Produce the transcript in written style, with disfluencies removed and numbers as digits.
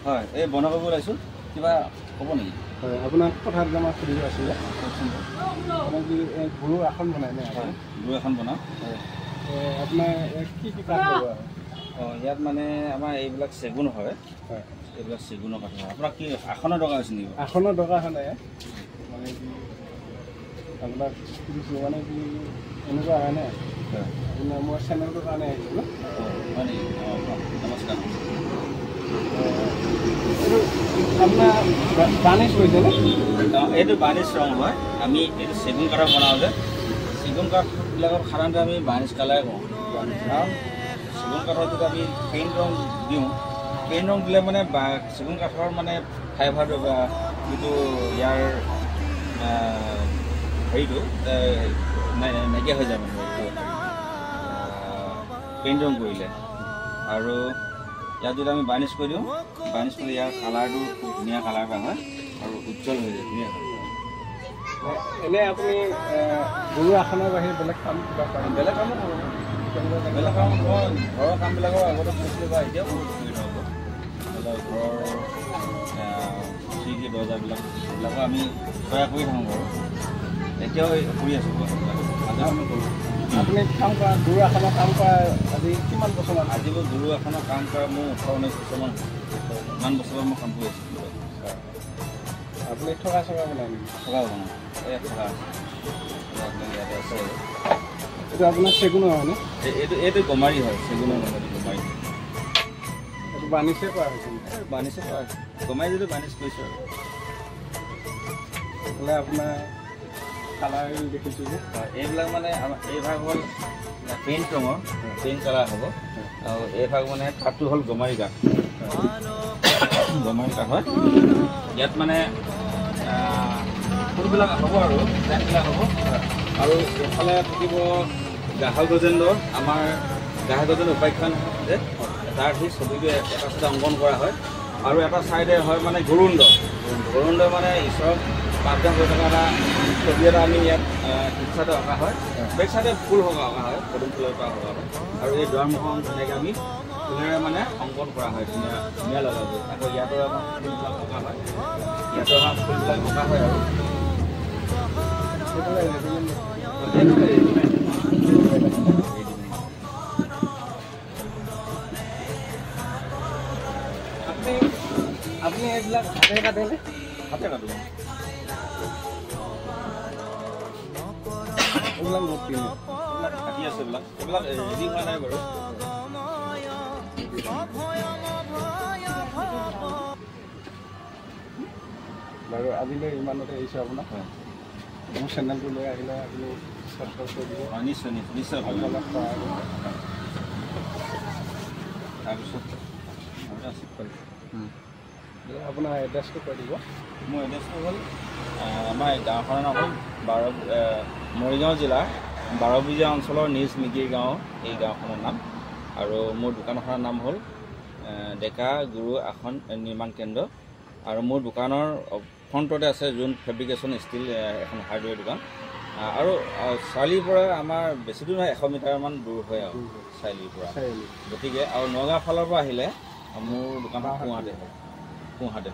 হয় এই বন্ধ কৰিব ওলাইছোঁ কিবা ক'ব নেকি হয় আপোনাক কথা জমা সুধিব আছিলে মানে কি গুৰু আসন বনাই নে গুৰু এখন বনাওঁ আপোনাৰ কি কি কাঠ লগোৱা হয় ইয়াত মানে আমাৰ এইবিলাক চেগুন হয় এইবিলাক চেগুনৰ কাঠ হয় আপোনাক কি আসনৰ দৰকাৰ হৈছে নেকি আসনৰ দৰকাৰ হোৱা নাই মানে কি আপোনাক সুধিছোঁ মানে কি এনেকুৱা হয়নে আপোনাৰ মই চেনেলটোৰ কাৰণে আহিছিলোঁ হয় নেকি নমস্কাৰ আপোনাৰ বাৰ্নিছ কৰিছেনে এইটো বাৰ্নিছ ৰং হয় আমি এইটো চেগুন কাঠৰ বনাওঁ যে চেগুন কাঠবিলাকত সাধাৰণতে আমি বাৰ্নিছ কালাৰে কৰোঁ কাৰণ চেগুন কাঠৰ যদি আমি পেইণ্ট ৰং দিওঁ পেইণ্ট ৰং দিলে মানে চেগুন কাঠৰ মানে ফাইবাৰটো বা যিটো ইয়াৰ হেৰিটো নাইকিয়া হৈ যায় মানে পেইণ্ট ৰং কৰিলে আৰু ইয়াত যদি আমি বাৰ্নিছ কৰি দিওঁ বাৰ্নিছ কৰিলে ইয়াৰ কালাৰটো খুব ধুনীয়া কালাৰ এটা হয় আৰু উজ্জ্বল হৈ যায় ধুনীয়া হয় এনেই আপুনি গুৰু আসনৰ বাহিৰে বেলেগ কাম কিবা কৰে বেলেগ কামো কৰোঁ বেলেগ কাম মই ঘৰৰ কামবিলাকৰ আগতে কৰিছিলোঁ বা এতিয়াও বহুত সুবিধা হ'ব ঘৰৰ খিৰিকী দৰ্জাবিলাক সেইবিলাকো আমি তৈয়াৰ কৰি থাকোঁ বাৰু এতিয়াও কৰি আছোঁ আজিও আমি কৰোঁ আপুনি কাম কৰা গুৰু আসনৰ কাম কৰা আজি কিমান বছৰমান আজি মই গুৰু আসনৰ কাম কৰা মোৰ 18-19 বছৰমান ইমান বছৰমান মই কাম কৰি আছোঁ আপুনি থকা চকা বনাই নেকি থকা বনাওঁ এই থকা ইয়াতে আছে এইটো আপোনাৰ চেগুনৰ হয়নে এইটো গমাৰি হয় চেগুনৰ নহয় গমাৰি এইটো বাৰ্নিছে কৰা হৈছে বাৰ্নিছে কৰা হৈছে গমাৰি যদি বাৰ্নিছ কৰিছোঁ আৰু হ'লে আপোনাৰ কালাৰ দেখিছোঁ যে এইবিলাক মানে এই ভাগ হ'ল পেইণ্ট ৰঙৰ পেইণ্ট কালাৰ হ'ব আৰু এই ভাগ মানে কাঠটো হ'ল গমাৰি কাঠ গমাৰি কাঠ হয় ইয়াত মানে ফুলবিলাক হ'ব আৰু ডিজাইনবিলাক হ'ব আৰু এইফালে থাকিব গাহল গজেন্দ্ৰ আমাৰ গাহল গজেন্দ্ৰ উপাখ্যান যে তাৰ সেই ছবিটো এটা চাইডে অংকন কৰা হয় আৰু এটা চাইডে হয় মানে গৰুণ্ড মানে ঈশ্বৰক প্ৰাৰ্থনা কৰি থকা এটা ছবি এটা আমি ইয়াত শিক্ষাতে অঁকা হয় বেক চাইডে ফুল অঁকা হয় পদুম ফুলৰ পৰা অঁকা হয় আৰু এই দুৱাৰমুখন তেনেকৈ আমি ফুলেৰে মানে অংকন কৰা হয় ধুনীয়া লগা গৈ আকৌ ইয়াতো আমাৰ ফুলবিলাক অঁকা হয় ইয়াতো আমাৰ ফুলবিলাক অঁকা হয় আৰু আপুনি এইবিলাক হাতে কাটেনে হাতে কাটো এইবিলাক মূৰ্তি এইবিলাক কাটি আছে এইবিলাক ৰেডি হোৱা নাই বাৰু বাৰু আজিলৈ ইমানতে এৰিছোঁ আপোনাক মোৰ চেনেলটো লৈ আহিলে আপুনি ছাবস্ক্ৰাইব কৰি দিব নিশ্চয় তাৰপিছত আপোনাৰ এড্ৰেছটো কৈ দিব মোৰ এড্ৰেছটো হ'ল আমাৰ গাঁওখনৰ নাম হ'ল মৰিগাঁও জিলাৰ 12 অঞ্চলৰ নিজ মিকিৰ গাঁও এই গাঁওখনৰ নাম আৰু মোৰ দোকানখনৰ নাম হ'ল ডেকা গুৰু আসন নিৰ্মাণ কেন্দ্ৰ আৰু মোৰ দোকানৰ ফ্ৰণ্টতে আছে জোন ফেব্ৰিকেশ্যন ষ্টিল এখন হাৰ্ডৱেৰ দোকান আৰু চাৰিআলিৰ পৰা আমাৰ বেছি দূৰ নহয় 100 মিটাৰমান দূৰ হয় আৰু চাৰিআলিৰ পৰা গতিকে আৰু নগাঁও ফালৰ পৰা আহিলে মোৰ দোকানখন সোঁহাতে